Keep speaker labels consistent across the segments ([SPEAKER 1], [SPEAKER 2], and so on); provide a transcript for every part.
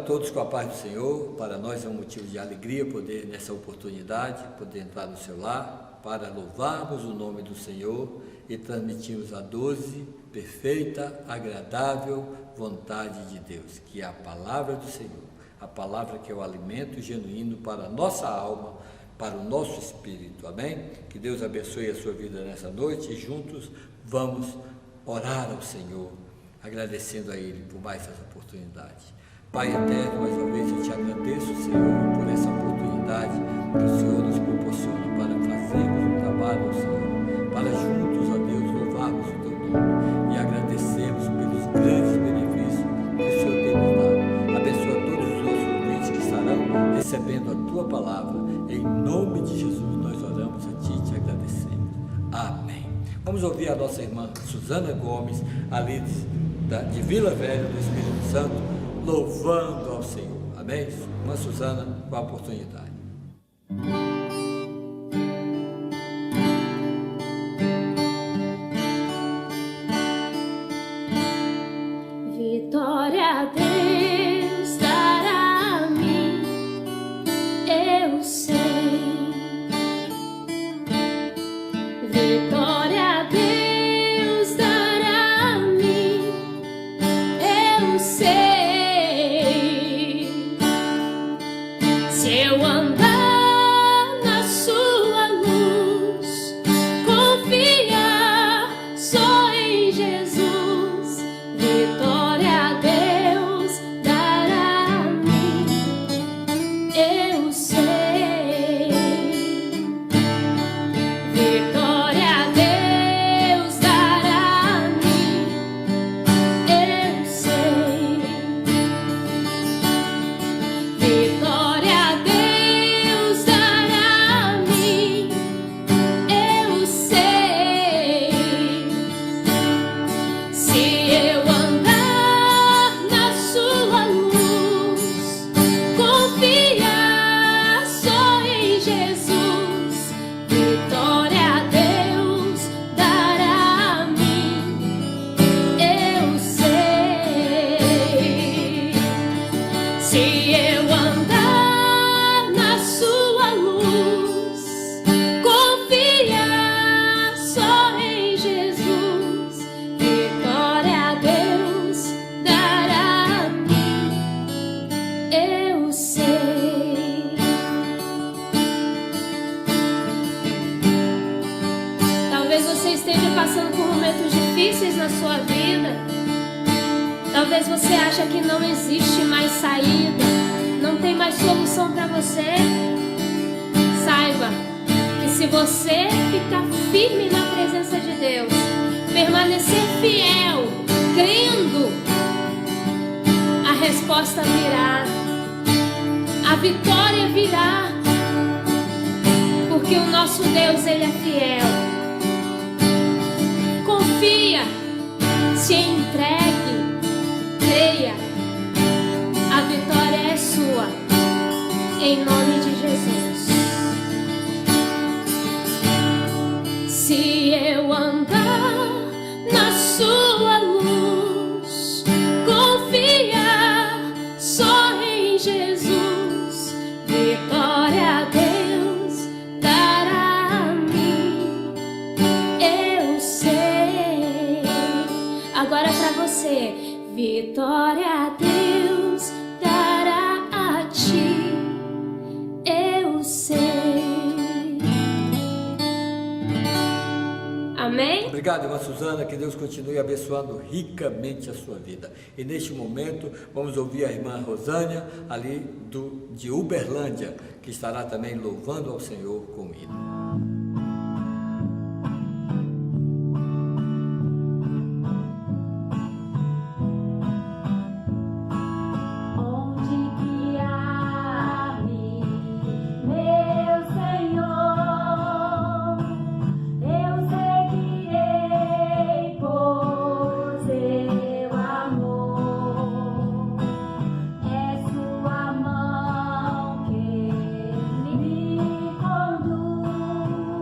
[SPEAKER 1] todos com a paz do Senhor. Para nós é um motivo de alegria poder, nessa oportunidade, poder entrar no seu lar, para louvarmos o nome do Senhor e transmitirmos a doce, perfeita, agradável vontade de Deus, que é a palavra do Senhor, a palavra que é o alimento genuíno para a nossa alma, para o nosso espírito, amém? Que Deus abençoe a sua vida nessa noite e juntos vamos orar ao Senhor, agradecendo a Ele por mais essa oportunidade. Pai eterno, mais uma vez eu te agradeço, Senhor, por essa oportunidade que o Senhor nos proporciona para fazermos um trabalho ao Senhor, para juntos, ó Deus, louvarmos o Teu nome e agradecermos pelos grandes benefícios que o Senhor tem nos dado. Abençoa todos os nossos ouvintes que estarão recebendo a Tua palavra. Em nome de Jesus nós oramos a Ti e te agradecemos. Amém. Vamos ouvir a nossa irmã Suzana Gomes, ali de Vila Velha do Espírito Santo, louvando ao Senhor. Amém? Irmã Suzana, com a oportunidade.
[SPEAKER 2] Vitória a Deus dará a mim, eu sei. Vitória a Deus dará a mim, eu sei. Se eu andar na sua luz, confiar só em Jesus, vitória a Deus dará a mim, eu sei. Vitória a Deus dará a mim, eu sei. Vitória a Deus dará a mim, eu sei. Se eu andar na sua luz, confiar só em Jesus, vitória a Deus dará a mim, eu sei. Se eu andar na sua luz, confiar só em Jesus, vitória a Deus dará a mim, eu sei. Talvez você esteja passando por momentos difíceis na sua vida. Talvez você ache que não existe mais saída, não tem mais solução para você. Saiba que se você ficar firme na presença de Deus, permanecer fiel, crendo, a resposta virá, a vitória virá, porque o nosso Deus, Ele é fiel. Confia, se entregue, creia, a vitória é sua, em nome de Jesus. Se eu andar na sua luz, confiar só em Jesus, vitória a Deus dará a mim, eu sei. Agora pra você, vitória a Deus dará a ti, eu sei. Amém?
[SPEAKER 1] Obrigado, irmã Suzana, que Deus continue abençoando ricamente a sua vida. E neste momento vamos ouvir a irmã Rosânia, ali de Uberlândia, que estará também louvando ao Senhor com o hino.
[SPEAKER 3] Sua mão que me conduz.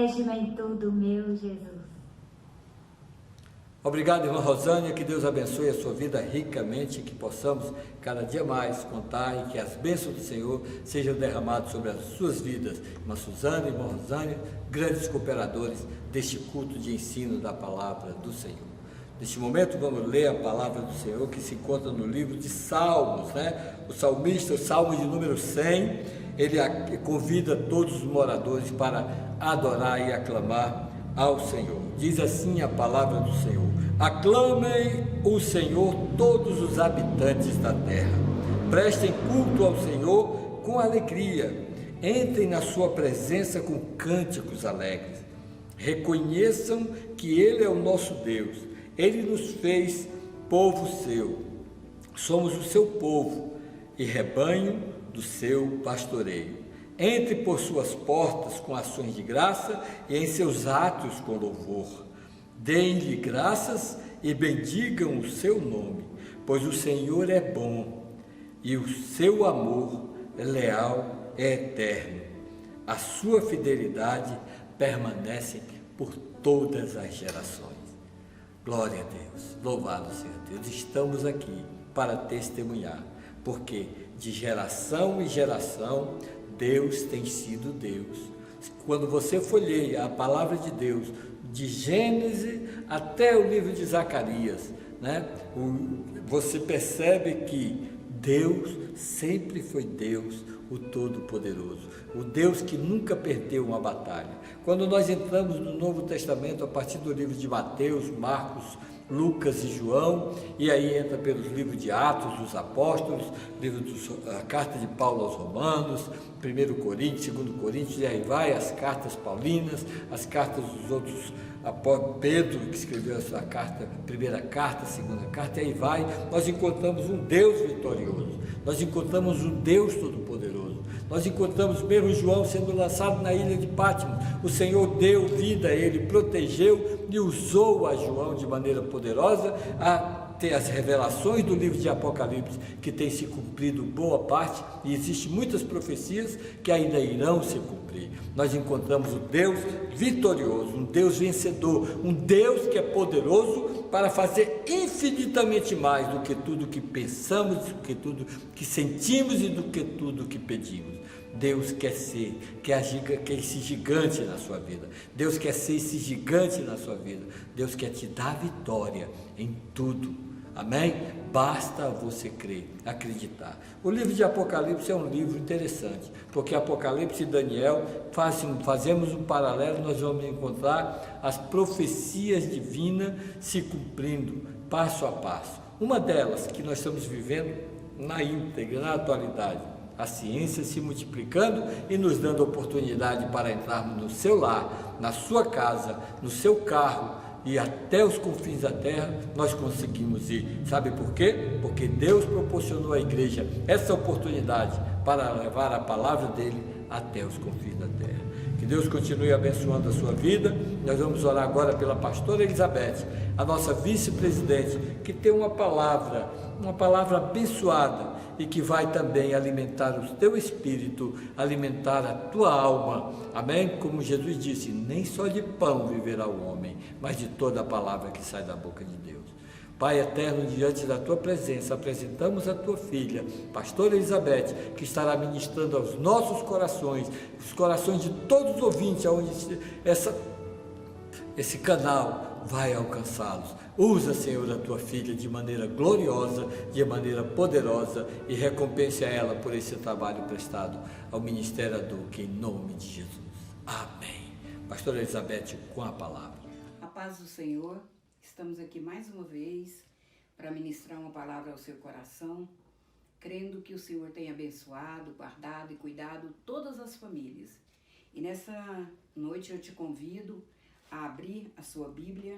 [SPEAKER 3] Protege-me em tudo, meu Jesus.
[SPEAKER 1] Obrigado, irmã Rosânia, que Deus abençoe a sua vida ricamente, que possamos cada dia mais contar e que as bênçãos do Senhor sejam derramadas sobre as suas vidas. Irmã Suzana e irmã Rosânia, grandes cooperadores deste culto de ensino da palavra do Senhor. Neste momento vamos ler a palavra do Senhor que se encontra no livro de Salmos, né? O salmista, o Salmo de número 100, ele convida todos os moradores para adorar e aclamar ao Senhor. Diz assim a palavra do Senhor: aclamem o Senhor todos os habitantes da terra, prestem culto ao Senhor com alegria, entrem na sua presença com cânticos alegres, reconheçam que Ele é o nosso Deus, Ele nos fez povo seu, somos o seu povo e rebanho do seu pastoreio. Entre por suas portas com ações de graça e em seus átrios com louvor. Deem-lhe graças e bendigam o seu nome, pois o Senhor é bom e o seu amor é leal, é eterno. A sua fidelidade permanece por todas as gerações. Glória a Deus, louvado seja Deus. Estamos aqui para testemunhar, porque de geração em geração Deus tem sido Deus. Quando você folheia a palavra de Deus, de Gênesis até o livro de Zacarias, né? Você percebe que Deus sempre foi Deus, o Todo-Poderoso, o Deus que nunca perdeu uma batalha. Quando nós entramos no Novo Testamento, a partir do livro de Mateus, Marcos, Lucas e João, e aí entra pelos livros de Atos dos Apóstolos, a carta de Paulo aos Romanos, 1 Coríntios, 2 Coríntios, e aí vai as cartas paulinas, as cartas dos outros apóstolos, Pedro, que escreveu a sua carta, primeira carta, segunda carta, e aí vai, nós encontramos um Deus vitorioso, nós encontramos um Deus todo-poderoso, nós encontramos mesmo João sendo lançado na ilha de Patmos, o Senhor deu vida a ele, protegeu e usou a João de maneira poderosa a ter as revelações do livro de Apocalipse, que tem se cumprido boa parte, e existem muitas profecias que ainda irão se cumprir. Nós encontramos o Deus vitorioso, um Deus vencedor, um Deus que é poderoso para fazer infinitamente mais do que tudo que pensamos, do que tudo que sentimos e do que tudo que pedimos. Deus quer ser, quer esse gigante na sua vida. Deus quer ser esse gigante na sua vida. Deus quer te dar vitória em tudo. Amém? Basta você crer, acreditar. O livro de Apocalipse é um livro interessante, porque Apocalipse e Daniel fazemos um paralelo, nós vamos encontrar as profecias divinas se cumprindo passo a passo. Uma delas que nós estamos vivendo na íntegra, na atualidade, a ciência se multiplicando e nos dando oportunidade para entrarmos no seu lar, na sua casa, no seu carro e até os confins da terra, nós conseguimos ir. Sabe por quê? Porque Deus proporcionou à igreja essa oportunidade para levar a palavra dele até os confins da terra. Que Deus continue abençoando a sua vida. Nós vamos orar agora pela pastora Elizabeth, a nossa vice-presidente, que tem uma palavra abençoada e que vai também alimentar o teu espírito, alimentar a tua alma, amém? Como Jesus disse, nem só de pão viverá o homem, mas de toda a palavra que sai da boca de Deus. Pai eterno, diante da tua presença, apresentamos a tua filha, pastora Elizabeth, que estará ministrando aos nossos corações, os corações de todos os ouvintes, aonde esse canal vai alcançá-los. Usa, Senhor, a tua filha de maneira gloriosa, de maneira poderosa, e recompense a ela por esse trabalho prestado ao Ministério Aduc, em nome de Jesus. Amém. Pastora Elizabeth, com a palavra.
[SPEAKER 4] A paz do Senhor, estamos aqui mais uma vez para ministrar uma palavra ao seu coração, crendo que o Senhor tem abençoado, guardado e cuidado todas as famílias. E nessa noite eu te convido a abrir a sua Bíblia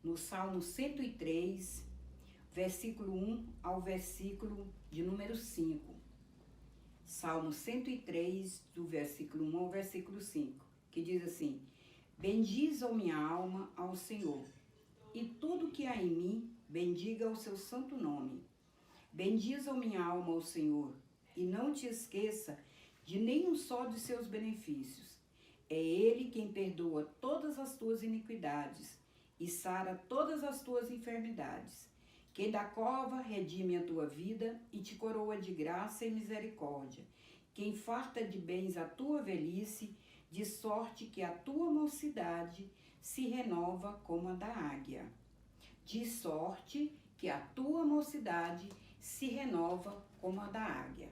[SPEAKER 4] no Salmo 103, versículo 1 ao versículo de número 5. Salmo 103, do versículo 1 ao versículo 5, que diz assim: bendize, ó minha alma, ao Senhor, e tudo que há em mim, bendiga o seu santo nome. Bendize, ó minha alma, ao Senhor, e não te esqueça de nenhum só de seus benefícios. É Ele quem perdoa todas as tuas iniquidades e sara todas as tuas enfermidades. Quem da cova redime a tua vida e te coroa de graça e misericórdia. Quem farta de bens a tua velhice, de sorte que a tua mocidade se renova como a da águia. De sorte que a tua mocidade se renova como a da águia.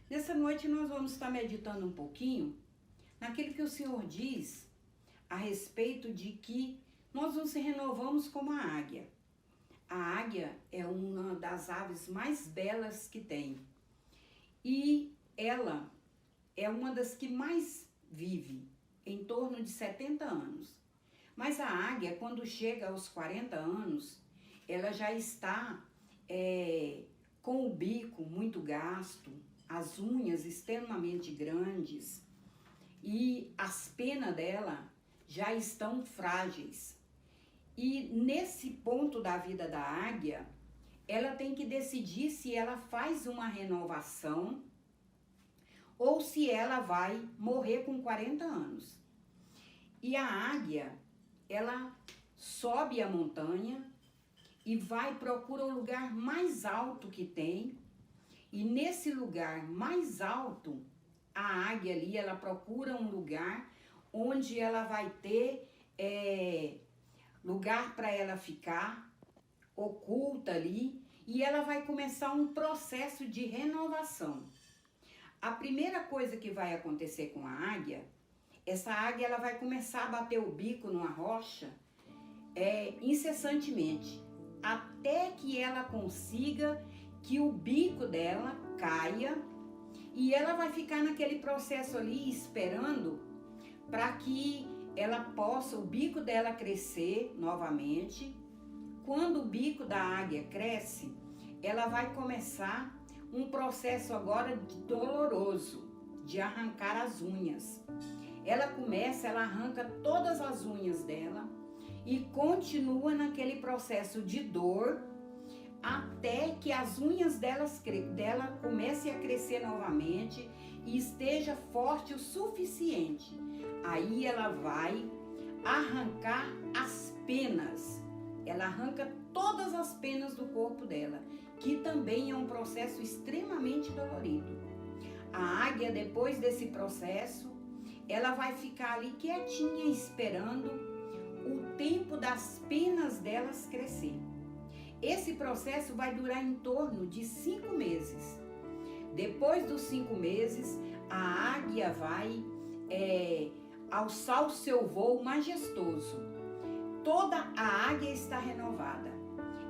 [SPEAKER 4] Nessa noite nós vamos estar meditando um pouquinho naquilo que o Senhor diz a respeito de que nós nos renovamos como a águia. A águia é uma das aves mais belas que tem. E ela é uma das que mais vive, em torno de 70 anos. Mas a águia, quando chega aos 40 anos, ela já está com o bico muito gasto, as unhas extremamente grandes e as penas dela já estão frágeis. E nesse ponto da vida da águia, ela tem que decidir se ela faz uma renovação ou se ela vai morrer com 40 anos. E a águia, ela sobe a montanha e procura o lugar mais alto que tem. E nesse lugar mais alto, a águia ali, ela procura um lugar onde ela vai ter lugar para ela ficar, oculta ali, e ela vai começar um processo de renovação. A primeira coisa que vai acontecer com a águia, essa águia ela vai começar a bater o bico numa rocha incessantemente, até que ela consiga que o bico dela caia, e ela vai ficar naquele processo ali esperando para que ela possa, o bico dela crescer novamente. Quando o bico da águia cresce, ela vai começar um processo agora doloroso de arrancar as unhas. Ela arranca todas as unhas dela e continua naquele processo de dor até que as unhas dela comecem a crescer novamente e esteja forte o suficiente. Aí ela vai arrancar as penas. Ela arranca todas as penas do corpo dela, que também é um processo extremamente dolorido. A águia, depois desse processo, ela vai ficar ali quietinha esperando o tempo das penas delas crescer. Esse processo vai durar em torno de 5 meses. Depois dos 5 meses, a águia vai alçar o seu voo majestoso. Toda a águia está renovada.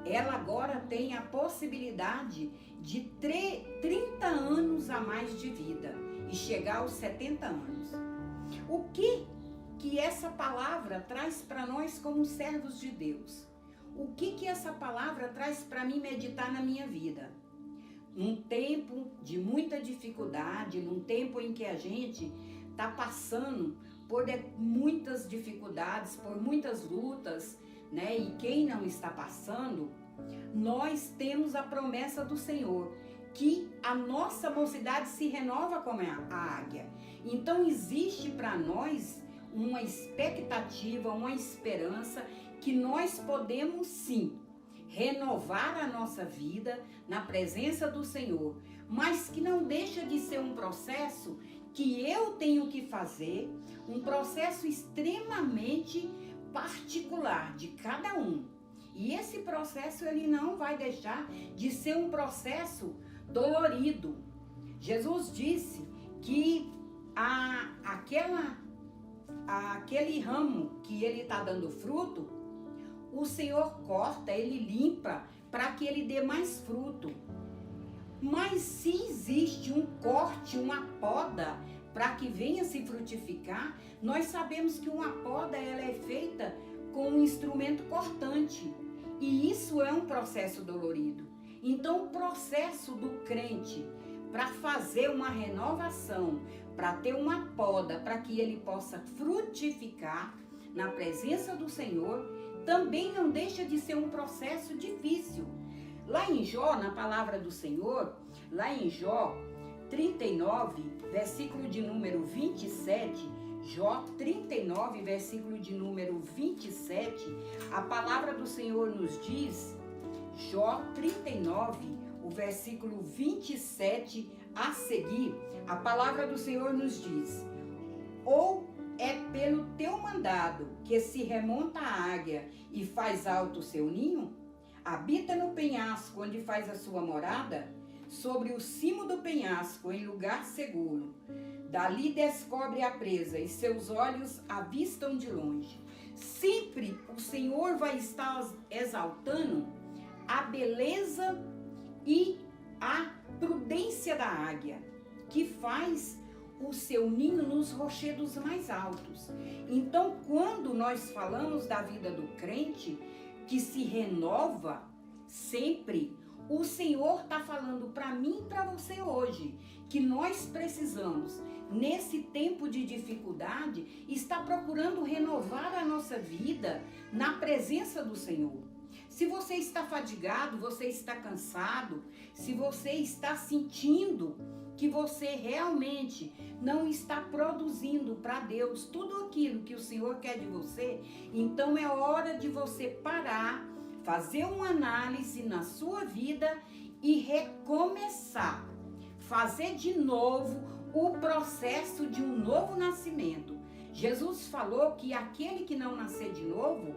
[SPEAKER 4] Ela agora tem a possibilidade de 30 anos a mais de vida e chegar aos 70 anos. O que essa palavra traz para nós como servos de Deus? O que essa palavra traz para mim meditar na minha vida? Num tempo de muita dificuldade, num tempo em que a gente está passando por muitas dificuldades, por muitas lutas, né? E quem não está passando, nós temos a promessa do Senhor, que a nossa mocidade se renova como a águia. Então existe para nós uma expectativa, uma esperança que nós podemos sim renovar a nossa vida na presença do Senhor, mas que não deixa de ser um processo que eu tenho que fazer, um processo extremamente particular de cada um. E esse processo ele não vai deixar de ser um processo dolorido. Jesus disse que aquele ramo que ele está dando fruto, o Senhor corta, ele limpa para que ele dê mais fruto. Mas se existe um corte, uma poda, para que venha se frutificar, nós sabemos que uma poda ela é feita com um instrumento cortante. E isso é um processo dolorido. Então o processo do crente para fazer uma renovação, para ter uma poda, para que ele possa frutificar na presença do Senhor, também não deixa de ser um processo difícil. Lá em Jó, na palavra do Senhor, lá em Jó 39, versículo de número 27, Jó 39, versículo de número 27, a palavra do Senhor nos diz, Jó 39, o versículo 27 a seguir, a palavra do Senhor nos diz: ou é pelo teu mandado que se remonta a águia e faz alto o seu ninho? Habita no penhasco onde faz a sua morada? Sobre o cimo do penhasco, em lugar seguro. Dali descobre a presa e seus olhos avistam de longe. Sempre o Senhor vai estar exaltando a beleza e a prudência da águia, que faz o seu ninho nos rochedos mais altos. Então, quando nós falamos da vida do crente, que se renova sempre, o Senhor está falando para mim e para você hoje, que nós precisamos, nesse tempo de dificuldade, estar procurando renovar a nossa vida na presença do Senhor. Se você está fadigado, você está cansado, se você está sentindo que você realmente não está produzindo para Deus tudo aquilo que o Senhor quer de você, então é hora de você parar, fazer uma análise na sua vida e recomeçar, fazer de novo o processo de um novo nascimento. Jesus falou que aquele que não nascer de novo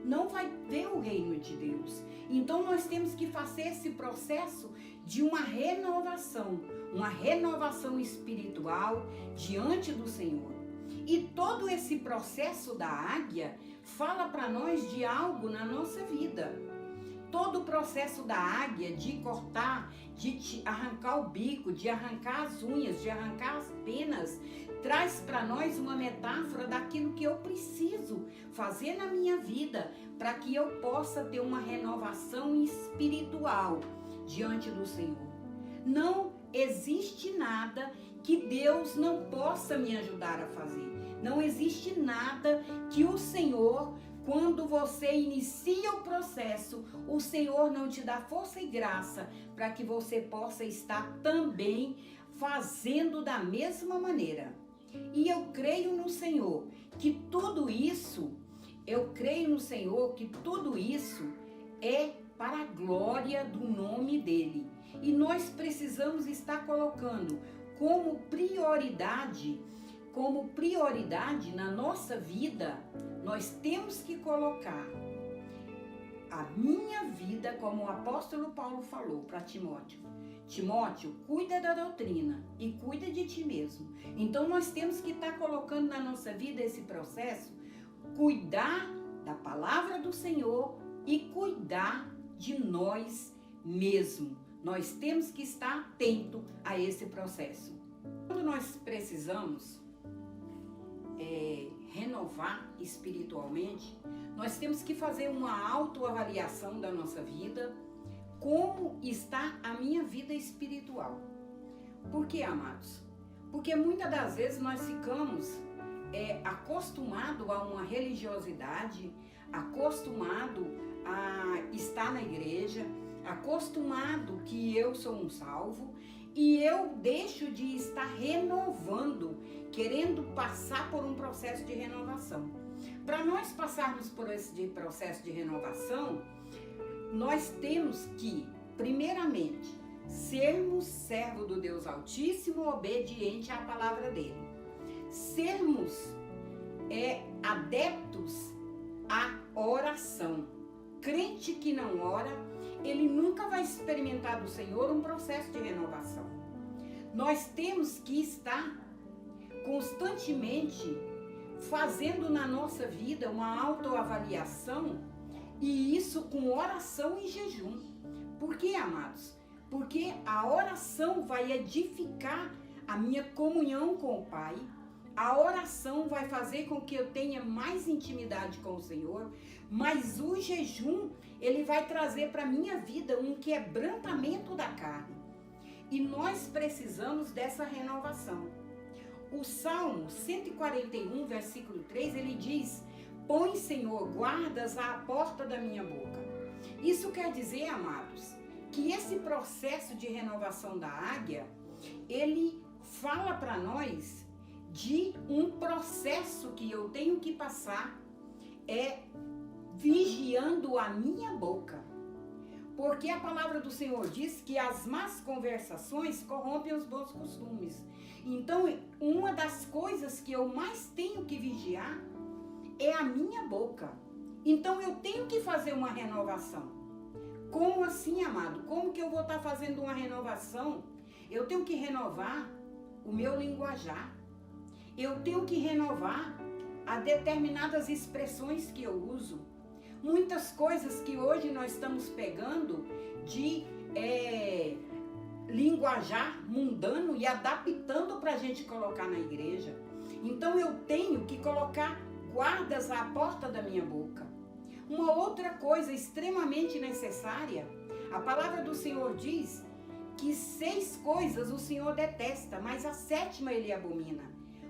[SPEAKER 4] não vai ver o reino de Deus. Então nós temos que fazer esse processo de uma renovação espiritual diante do Senhor. E todo esse processo da águia fala para nós de algo na nossa vida. Todo o processo da águia de cortar, de arrancar o bico, de arrancar as unhas, de arrancar as penas, traz para nós uma metáfora daquilo que eu preciso fazer na minha vida para que eu possa ter uma renovação espiritual diante do Senhor. Não existe nada que Deus não possa me ajudar a fazer. Não existe nada que o Senhor, quando você inicia o processo, o Senhor não te dá força e graça para que você possa estar também fazendo da mesma maneira. E eu creio no Senhor que tudo isso, é para a glória do nome dele. E nós precisamos estar colocando como prioridade na nossa vida, nós temos que colocar a minha vida, como o apóstolo Paulo falou para Timóteo. Timóteo, cuida da doutrina e cuida de ti mesmo. Então nós temos que estar colocando na nossa vida esse processo, cuidar da palavra do Senhor e cuidar de nós mesmos. Nós temos que estar atento a esse processo. Quando nós precisamos renovar espiritualmente, nós temos que fazer uma autoavaliação da nossa vida. Como está a minha vida espiritual? Por quê, amados? Porque muitas das vezes nós ficamos acostumados a uma religiosidade, acostumado a estar na igreja, acostumado que eu sou um salvo, e eu deixo de estar renovando, querendo passar por um processo de renovação. Para nós passarmos por esse processo de renovação, nós temos que, primeiramente, sermos servo do Deus Altíssimo, obediente à palavra dele. Sermos adeptos à oração. Crente que não ora, ele nunca vai experimentar do Senhor um processo de renovação. Nós temos que estar constantemente fazendo na nossa vida uma autoavaliação, e isso com oração e jejum. Por quê, amados? Porque a oração vai edificar a minha comunhão com o Pai. A oração vai fazer com que eu tenha mais intimidade com o Senhor, mas o jejum, ele vai trazer para a minha vida um quebrantamento da carne. E nós precisamos dessa renovação. O Salmo 141, versículo 3, ele diz: põe, Senhor, guardas à porta da minha boca. Isso quer dizer, amados, que esse processo de renovação da águia, ele fala para nós de um processo que eu tenho que passar é vigiando a minha boca. Porque a palavra do Senhor diz que as más conversações corrompem os bons costumes. Então, uma das coisas que eu mais tenho que vigiar é a minha boca. Então, eu tenho que fazer uma renovação. Como assim, amado? Como que eu vou estar fazendo uma renovação? Eu tenho que renovar o meu linguajar. Eu tenho que renovar a determinadas expressões que eu uso. Muitas coisas que hoje nós estamos pegando de linguajar mundano e adaptando para a gente colocar na igreja. Então eu tenho que colocar guardas à porta da minha boca. Uma outra coisa extremamente necessária, a palavra do Senhor diz que 6 coisas o Senhor detesta, mas a 7ª ele abomina.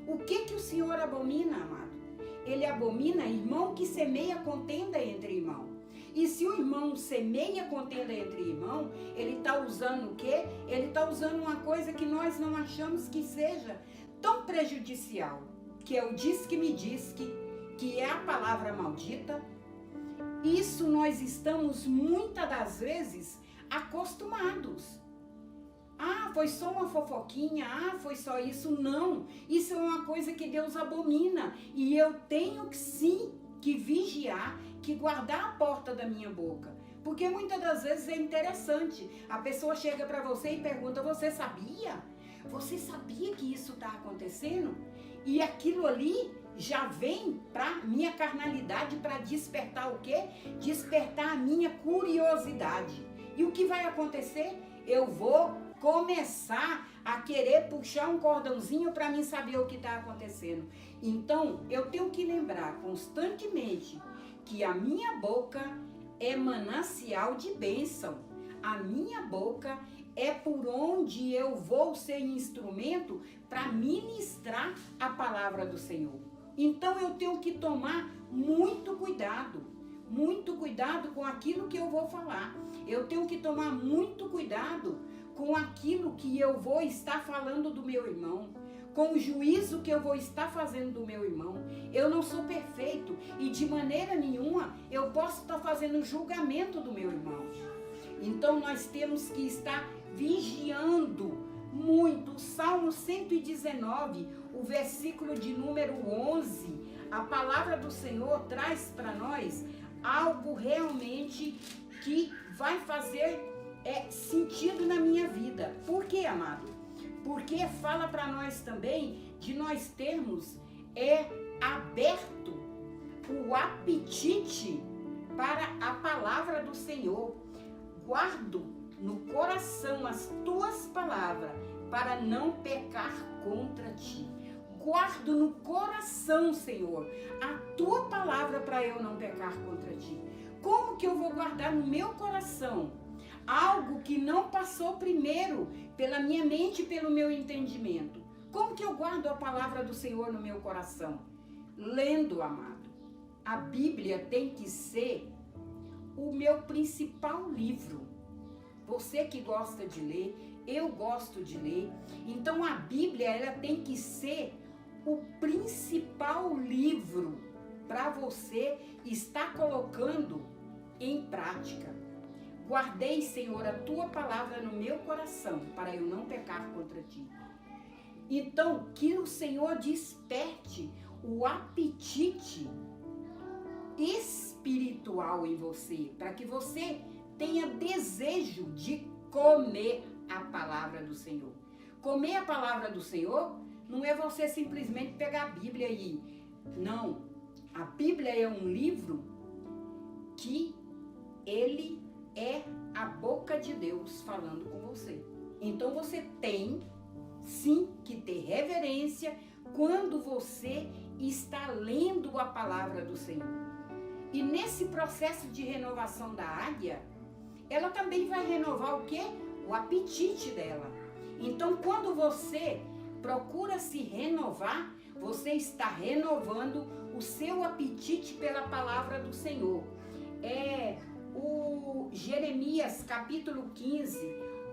[SPEAKER 4] O que o Senhor abomina, amado? Ele abomina irmão que semeia contenda entre irmãos. E se o irmão semeia contenda entre irmãos, ele está usando o quê? Ele está usando uma coisa que nós não achamos que seja tão prejudicial, que é o diz que me diz que é a palavra maldita. Isso nós estamos muitas das vezes acostumados. Ah, foi só uma fofoquinha, foi só isso. Não, isso é uma coisa que Deus abomina. E eu tenho sim que vigiar, que guardar a porta da minha boca. Porque muitas das vezes é interessante. A pessoa chega para você e pergunta, você sabia? Você sabia que isso está acontecendo? E aquilo ali já vem para minha carnalidade, para despertar o quê? Despertar a minha curiosidade. E o que vai acontecer? Eu vou começar a querer puxar um cordãozinho para mim saber o que está acontecendo. Então, eu tenho que lembrar constantemente que a minha boca é manancial de bênção. A minha boca é por onde eu vou ser instrumento para ministrar a palavra do Senhor. Então, eu tenho que tomar muito cuidado com aquilo que eu vou falar. Eu tenho que tomar muito cuidado com aquilo que eu vou estar falando do meu irmão, com o juízo que eu vou estar fazendo do meu irmão. Eu não sou perfeito e de maneira nenhuma eu posso estar fazendo julgamento do meu irmão. Então nós temos que estar vigiando muito. O Salmo 119, o versículo de número 11, a palavra do Senhor traz para nós algo realmente que vai fazer sentido na minha vida. Por quê, amado? Porque fala para nós também de nós termos aberto o apetite para a palavra do Senhor. Guardo no coração as tuas palavras para não pecar contra ti. Guardo no coração, Senhor, a tua palavra para eu não pecar contra ti. Como que eu vou guardar no meu coração algo que não passou primeiro pela minha mente e pelo meu entendimento? Como que eu guardo a palavra do Senhor no meu coração? Lendo, amado. A Bíblia tem que ser o meu principal livro. Você que gosta de ler, eu gosto de ler. Então a Bíblia, ela tem que ser o principal livro para você estar colocando em prática. Guardei, Senhor, a tua palavra no meu coração, para eu não pecar contra ti. Então, que o Senhor desperte o apetite espiritual em você, para que você tenha desejo de comer a palavra do Senhor. Comer a palavra do Senhor não é você simplesmente pegar a Bíblia e... Não, a Bíblia é um livro que ele é a boca de Deus falando com você. Então você tem sim que ter reverência quando você está lendo a palavra do Senhor. E nesse processo de renovação da águia, ela também vai renovar o quê? O apetite dela. Então quando você procura se renovar, você está renovando o seu apetite pela palavra do Senhor. O Jeremias capítulo 15,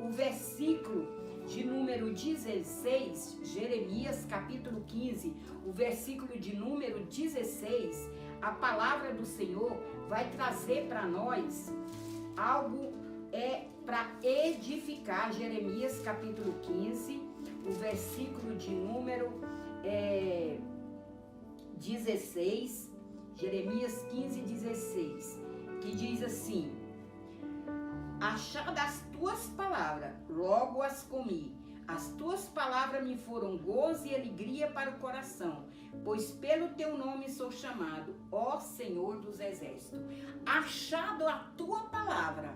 [SPEAKER 4] o versículo de número 16, Jeremias capítulo 15, o versículo de número 16, a palavra do Senhor vai trazer para nós algo para edificar. Jeremias capítulo 15, o versículo de número 16, Jeremias 15, 16, que diz assim: achada as tuas palavras, logo as comi. As tuas palavras me foram gozo e alegria para o coração, pois pelo teu nome sou chamado, ó Senhor dos Exércitos. Achado a tua palavra,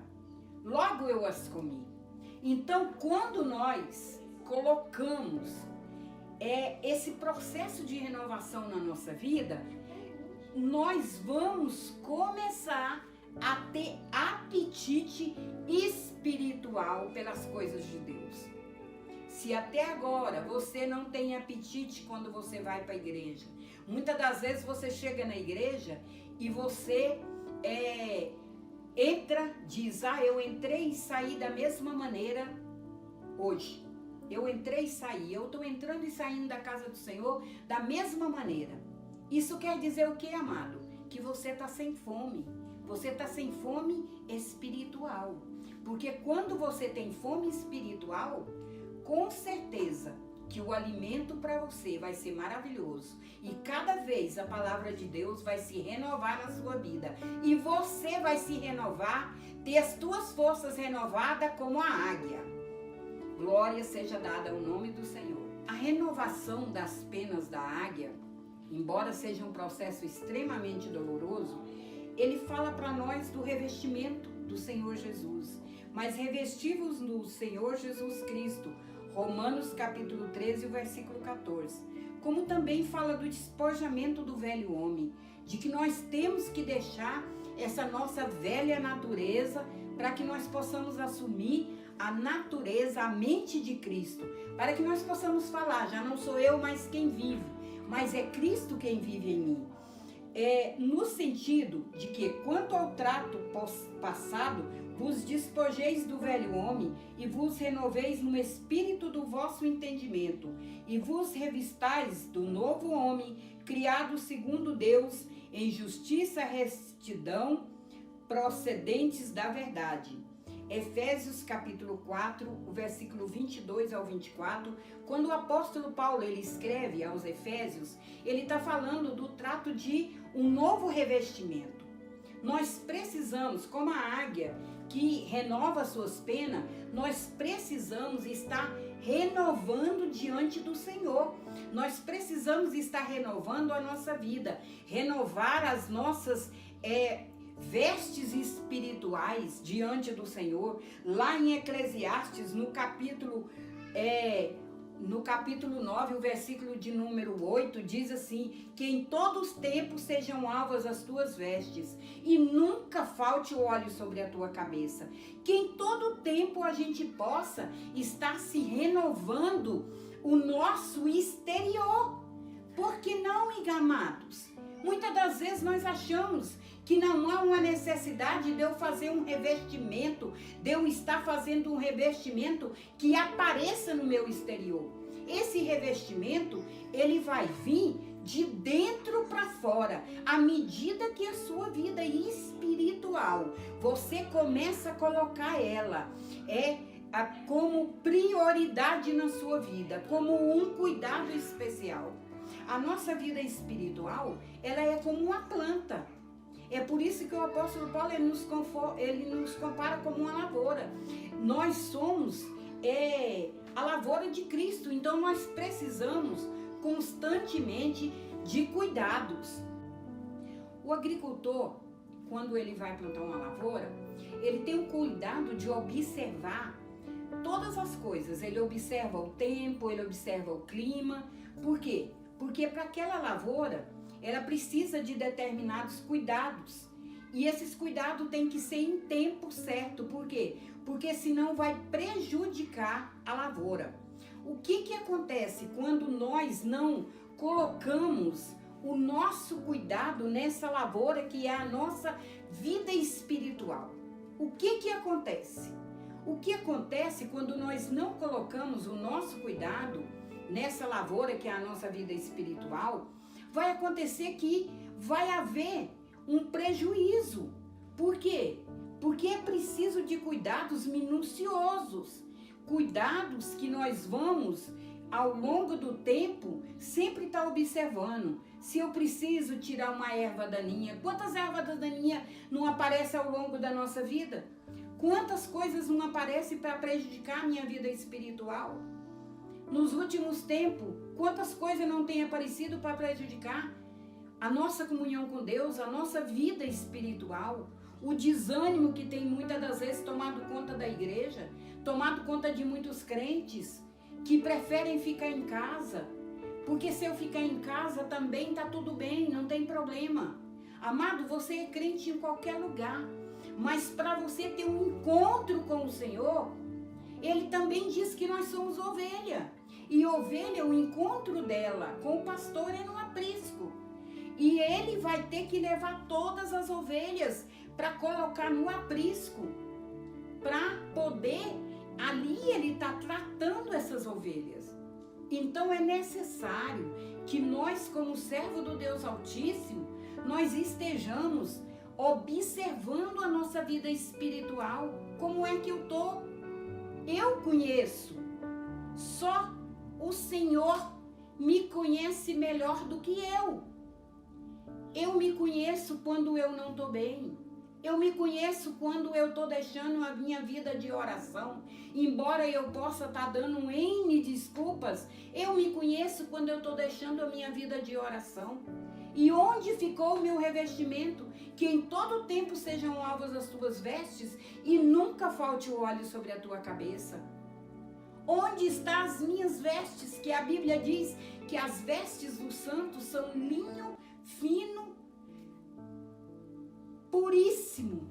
[SPEAKER 4] logo eu as comi. Então, quando nós colocamos esse processo de renovação na nossa vida, nós vamos começar a ter apetite espiritual pelas coisas de Deus. Se até agora você não tem apetite quando você vai para a igreja, muitas das vezes você chega na igreja e você entra, diz: eu entrei e saí da mesma maneira hoje. Eu entrei e saí, eu estou entrando e saindo da casa do Senhor da mesma maneira. Isso quer dizer o que, amado? Que você está sem fome. Você está sem fome espiritual. Porque quando você tem fome espiritual, com certeza que o alimento para você vai ser maravilhoso. E cada vez a palavra de Deus vai se renovar na sua vida. E você vai se renovar, ter as tuas forças renovadas como a águia. Glória seja dada ao nome do Senhor. A renovação das penas da águia, embora seja um processo extremamente doloroso, ele fala para nós do revestimento do Senhor Jesus. Mas revestivos no Senhor Jesus Cristo, Romanos capítulo 13, o versículo 14. Como também fala do despojamento do velho homem, de que nós temos que deixar essa nossa velha natureza para que nós possamos assumir a natureza, a mente de Cristo, para que nós possamos falar: já não sou eu mais quem vive, mas é Cristo quem vive em mim. No sentido de que, quanto ao trato passado, vos despojeis do velho homem e vos renoveis no espírito do vosso entendimento e vos revistais do novo homem, criado segundo Deus, em justiça e retidão, procedentes da verdade. Efésios capítulo 4, o versículo 22 ao 24, quando o apóstolo Paulo ele escreve aos Efésios, ele está falando do trato de um novo revestimento. Nós precisamos, como a águia que renova suas penas, nós precisamos estar renovando diante do Senhor. Nós precisamos estar renovando a nossa vida, renovar as nossas vestes espirituais diante do Senhor. Lá em Eclesiastes, no capítulo 9, o versículo de número 8, diz assim: que em todos os tempos sejam alvas as tuas vestes, e nunca falte o óleo sobre a tua cabeça. Que em todo tempo a gente possa estar se renovando o nosso exterior. Porque não, amados? Muitas das vezes nós achamos que não há uma necessidade de eu fazer um revestimento, de eu estar fazendo um revestimento que apareça no meu exterior. Esse revestimento, ele vai vir de dentro para fora, à medida que a sua vida espiritual, você começa a colocar ela como prioridade na sua vida, como um cuidado especial. A nossa vida espiritual, ela é como uma planta. É por isso que o apóstolo Paulo ele nos compara como uma lavoura. Nós somos a lavoura de Cristo, então nós precisamos constantemente de cuidados. O agricultor, quando ele vai plantar uma lavoura, ele tem o cuidado de observar todas as coisas. Ele observa o tempo, ele observa o clima. Por quê? Porque para aquela lavoura, ela precisa de determinados cuidados. E esses cuidados têm que ser em tempo certo. Por quê? Porque senão vai prejudicar a lavoura. O que acontece quando nós não colocamos o nosso cuidado nessa lavoura que é a nossa vida espiritual? O que acontece? O que acontece quando nós não colocamos o nosso cuidado nessa lavoura que é a nossa vida espiritual? Vai acontecer que vai haver um prejuízo. Por quê? Porque é preciso de cuidados minuciosos, cuidados que nós vamos, ao longo do tempo, sempre estar observando. Se eu preciso tirar uma erva daninha, quantas ervas daninhas não aparecem ao longo da nossa vida? Quantas coisas não aparecem para prejudicar a minha vida espiritual? Nos últimos tempos, quantas coisas não têm aparecido para prejudicar a nossa comunhão com Deus, a nossa vida espiritual? O desânimo que tem muitas das vezes tomado conta da igreja, tomado conta de muitos crentes que preferem ficar em casa, porque se eu ficar em casa também está tudo bem, não tem problema. Amado, você é crente em qualquer lugar, mas para você ter um encontro com o Senhor, Ele também diz que nós somos ovelha, e ovelha, o encontro dela com o pastor é no aprisco, e Ele vai ter que levar todas as ovelhas para colocar no aprisco, para poder, ali Ele está tratando essas ovelhas. Então é necessário que nós, como servo do Deus Altíssimo, nós estejamos observando a nossa vida espiritual. Como é que eu estou? Eu conheço. Só o Senhor me conhece melhor do que eu. Eu me conheço quando eu não estou bem. Eu me conheço quando eu estou deixando a minha vida de oração. Embora eu possa estar dando um N desculpas, eu me conheço quando eu estou deixando a minha vida de oração. E onde ficou o meu revestimento? Que em todo tempo sejam alvas as tuas vestes e nunca falte o óleo sobre a tua cabeça. Onde estão as minhas vestes? Que a Bíblia diz que as vestes dos santos são linho fino, puríssimo,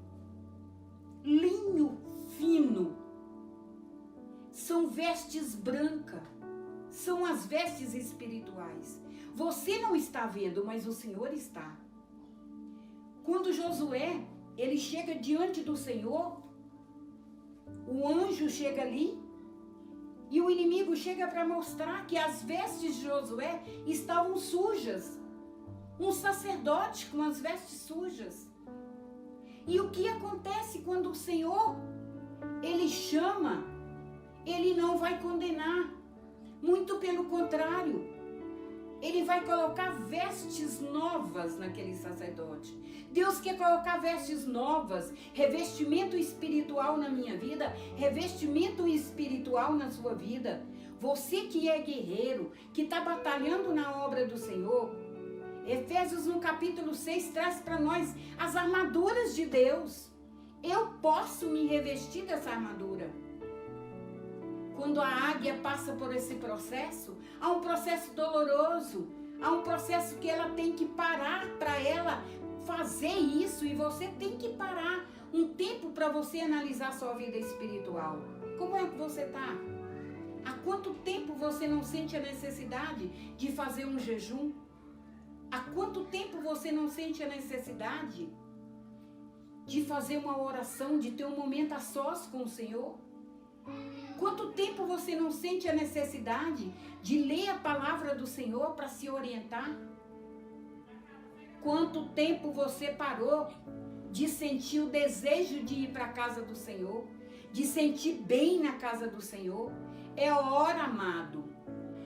[SPEAKER 4] linho fino. São vestes brancas, são as vestes espirituais. Você não está vendo, mas o Senhor está. Quando Josué, ele chega diante do Senhor, o anjo chega ali e o inimigo chega para mostrar que as vestes de Josué estavam sujas. Um sacerdote com as vestes sujas. E o que acontece quando o Senhor, Ele chama, Ele não vai condenar. Muito pelo contrário, Ele vai colocar vestes novas naquele sacerdote. Deus quer colocar vestes novas, revestimento espiritual na minha vida, revestimento espiritual na sua vida. Você que é guerreiro, que está batalhando na obra do Senhor, Efésios no capítulo 6 traz para nós as armaduras de Deus. Eu posso me revestir dessa armadura. Quando a águia passa por esse processo, há um processo doloroso, há um processo que ela tem que parar para ela fazer isso, e você tem que parar um tempo para você analisar sua vida espiritual. Como é que você está? Há quanto tempo você não sente a necessidade de fazer um jejum? Há quanto tempo você não sente a necessidade de fazer uma oração, de ter um momento a sós com o Senhor? Quanto tempo você não sente a necessidade de ler a palavra do Senhor para se orientar? Quanto tempo você parou de sentir o desejo de ir para a casa do Senhor, de sentir bem na casa do Senhor? É hora, amado,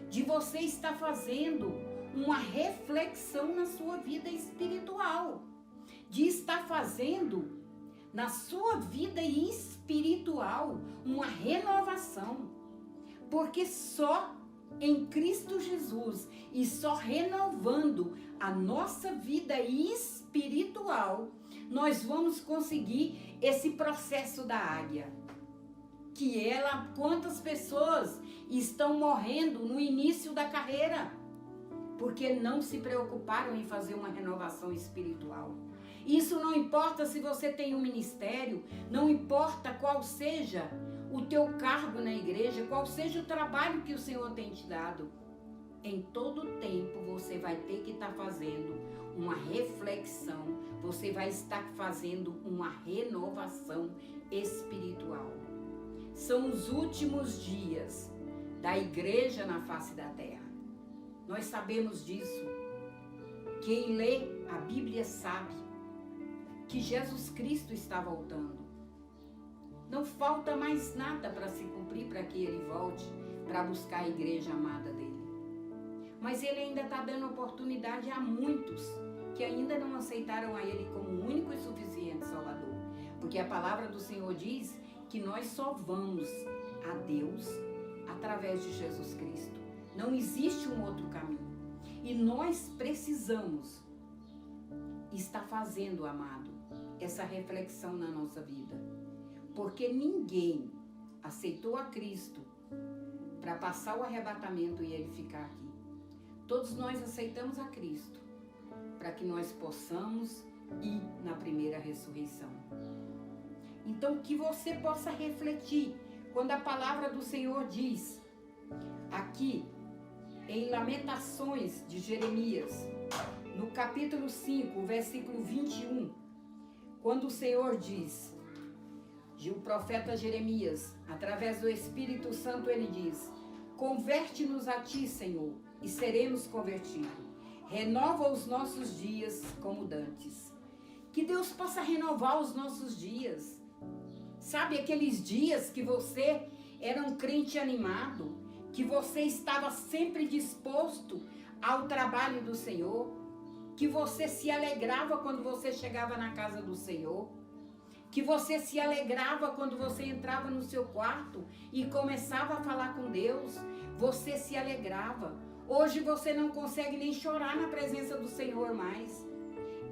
[SPEAKER 4] de você estar fazendo uma reflexão na sua vida espiritual, de estar fazendo na sua vida espiritual uma renovação, porque só em Cristo Jesus e só renovando a nossa vida espiritual nós vamos conseguir esse processo da águia. Que ela, quantas pessoas estão morrendo no início da carreira porque não se preocuparam em fazer uma renovação espiritual. Isso não importa se você tem um ministério, não importa qual seja o teu cargo na igreja, qual seja o trabalho que o Senhor tem te dado. Em todo tempo você vai ter que estar fazendo uma reflexão, você vai estar fazendo uma renovação espiritual. são os últimos dias da igreja na face da terra. Nós sabemos disso. Quem lê a Bíblia sabe que Jesus Cristo está voltando. Não falta mais nada para se cumprir para que ele volte para buscar a igreja amada dele. Mas ele ainda está dando oportunidade a muitos que ainda não aceitaram a ele como único e suficiente Salvador. Porque a palavra do Senhor diz que nós só vamos a Deus através de Jesus Cristo. Não existe um outro caminho. E nós precisamos estar fazendo, amado, essa reflexão na nossa vida. Porque ninguém aceitou a Cristo para passar o arrebatamento e ele ficar aqui. Todos nós aceitamos a Cristo para que nós possamos ir na primeira ressurreição. Então, que você possa refletir quando a palavra do Senhor diz aqui em Lamentações de Jeremias, no capítulo 5, versículo 21, quando o Senhor diz, o profeta Jeremias, através do Espírito Santo, ele diz: converte-nos a ti, Senhor, e seremos convertidos. Renova os nossos dias como dantes. Que Deus possa renovar os nossos dias. Sabe aqueles dias que você era um crente animado, que você estava sempre disposto ao trabalho do Senhor, que você se alegrava quando você chegava na casa do Senhor, que você se alegrava quando você entrava no seu quarto e começava a falar com Deus, você se alegrava. Hoje você não consegue nem chorar na presença do Senhor mais.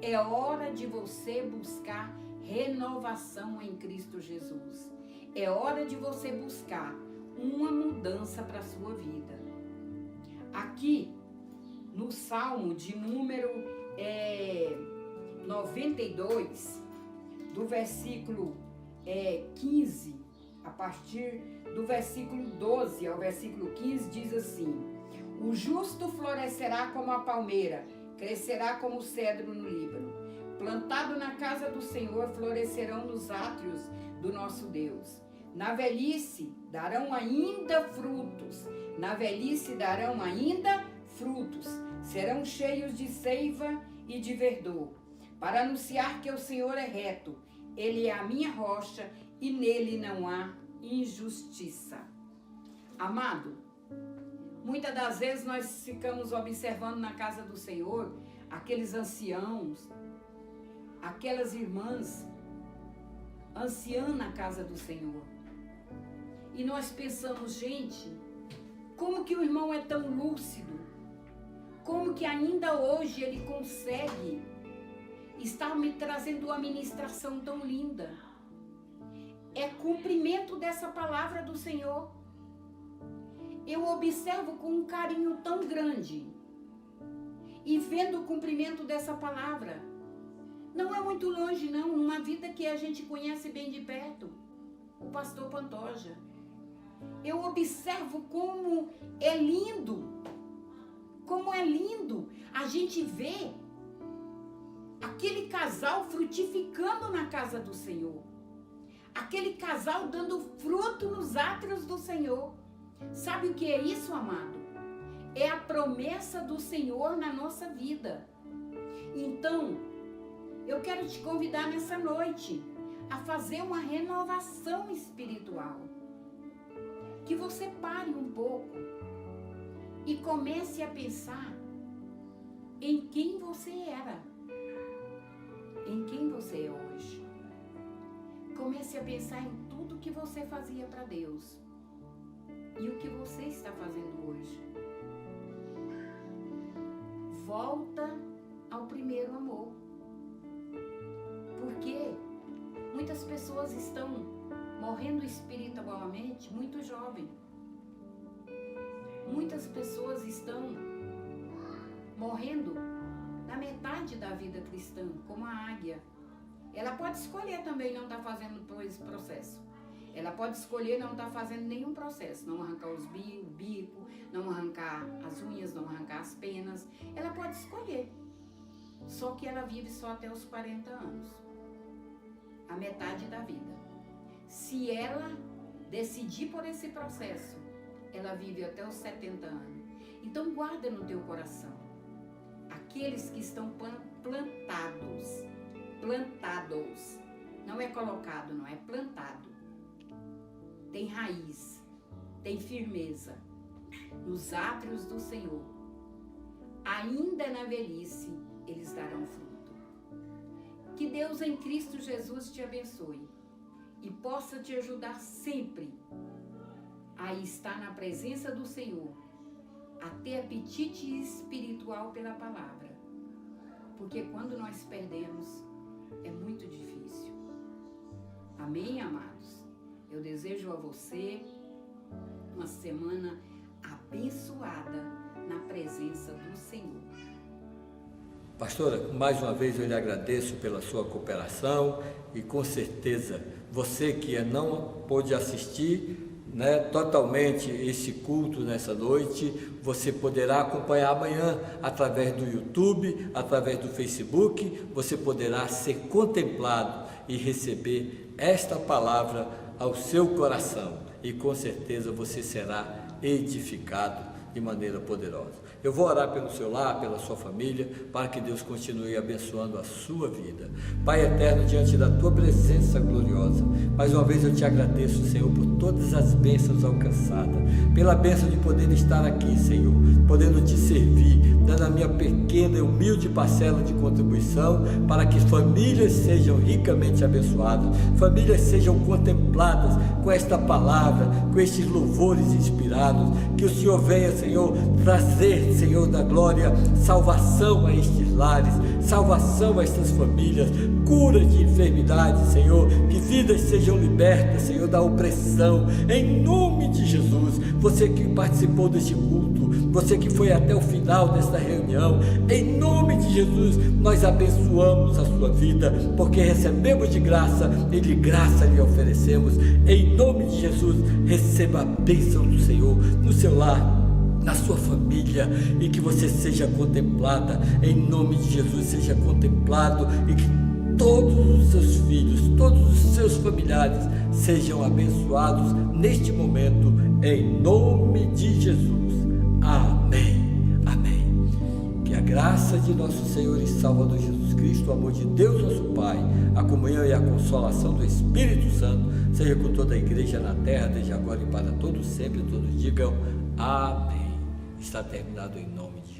[SPEAKER 4] É hora de você buscar renovação em Cristo Jesus. É hora de você buscar uma mudança para a sua vida. Aqui, no Salmo de número 92, do versículo 15, a partir do versículo 12 ao versículo 15, diz assim: o justo florescerá como a palmeira, crescerá como o cedro no Líbano. Plantado na casa do Senhor, florescerão nos átrios do nosso Deus. Na velhice darão ainda frutos. Na velhice darão ainda frutos. Serão cheios de seiva e de verdor, para anunciar que o Senhor é reto. Ele é a minha rocha e nele não há injustiça. Amado, muitas das vezes nós ficamos observando na casa do Senhor aqueles anciãos, aquelas irmãs anciãs na casa do Senhor. E nós pensamos, gente, como que o irmão é tão lúcido? Como que ainda hoje ele consegue estar me trazendo uma ministração tão linda? É cumprimento dessa palavra do Senhor. Eu observo com um carinho tão grande e vendo o cumprimento dessa palavra. Não é muito longe não, uma vida que a gente conhece bem de perto, o pastor Pantoja. Eu observo como é lindo a gente vê aquele casal frutificando na casa do Senhor, aquele casal dando fruto nos átrios do Senhor. Sabe o que é isso, amado? É a promessa do Senhor na nossa vida. Então, eu quero te convidar nessa noite a fazer uma renovação espiritual. Que você pare um pouco e comece a pensar em quem você era, em quem você é hoje. Comece a pensar em tudo que você fazia para Deus e o que você está fazendo hoje. Volta ao primeiro amor. Porque muitas pessoas estão morrendo espiritualmente muito jovem. Muitas pessoas estão morrendo na metade da vida cristã, como a águia. Ela pode escolher também não estar fazendo esse processo. Ela pode escolher não estar fazendo nenhum processo, não arrancar o bico, não arrancar as unhas, não arrancar as penas. Ela pode escolher. Só que ela vive só até os 40 anos. A metade da vida. Se ela decidir por esse processo, ela vive até os 70 anos. Então guarda no teu coração. Aqueles que estão plantados, não é colocado, não é plantado. Tem raiz, tem firmeza nos átrios do Senhor. Ainda na velhice, eles darão fruto. Que Deus em Cristo Jesus te abençoe e possa te ajudar sempre a estar na presença do Senhor, a ter apetite espiritual pela palavra. Porque quando nós perdemos, é muito difícil. Amém, amados? Eu desejo a você uma semana abençoada na presença do Senhor.
[SPEAKER 1] Pastora, mais uma vez eu lhe agradeço pela sua cooperação e com certeza você que não pôde assistir totalmente esse culto nessa noite, você poderá acompanhar amanhã através do YouTube, através do Facebook, você poderá ser contemplado e receber esta palavra ao seu coração e com certeza você será edificado de maneira poderosa. Eu vou orar pelo seu lar, pela sua família, para que Deus continue abençoando a sua vida. Pai eterno, diante da tua presença gloriosa, mais uma vez eu te agradeço, Senhor, por todas as bênçãos alcançadas, pela bênção de poder estar aqui, Senhor, podendo te servir, dando a minha pequena e humilde parcela de contribuição, para que famílias sejam ricamente abençoadas, famílias sejam contempladas com esta palavra, com estes louvores inspirados, que o Senhor venha, Senhor, trazer, Senhor da glória, salvação a estes lares, salvação a estas famílias, cura de enfermidades, Senhor, que vidas sejam libertas, Senhor, da opressão, em nome de Jesus. Você que participou deste culto, você que foi até o final desta reunião, em nome de Jesus, nós abençoamos a sua vida, porque recebemos de graça e de graça lhe oferecemos. Em nome de Jesus, receba a bênção do Senhor no seu lar, na sua família, e que você seja contemplada, em nome de Jesus, seja contemplado, e que todos os seus filhos, todos os seus familiares sejam abençoados neste momento, em nome de Jesus. Amém, amém. Que a graça de nosso Senhor e Salvador Jesus Cristo, o amor de Deus nosso Pai, a comunhão e a consolação do Espírito Santo seja com toda a igreja na terra, desde agora e para todos sempre. Todos digam amém. Está terminado em nome de Jesus.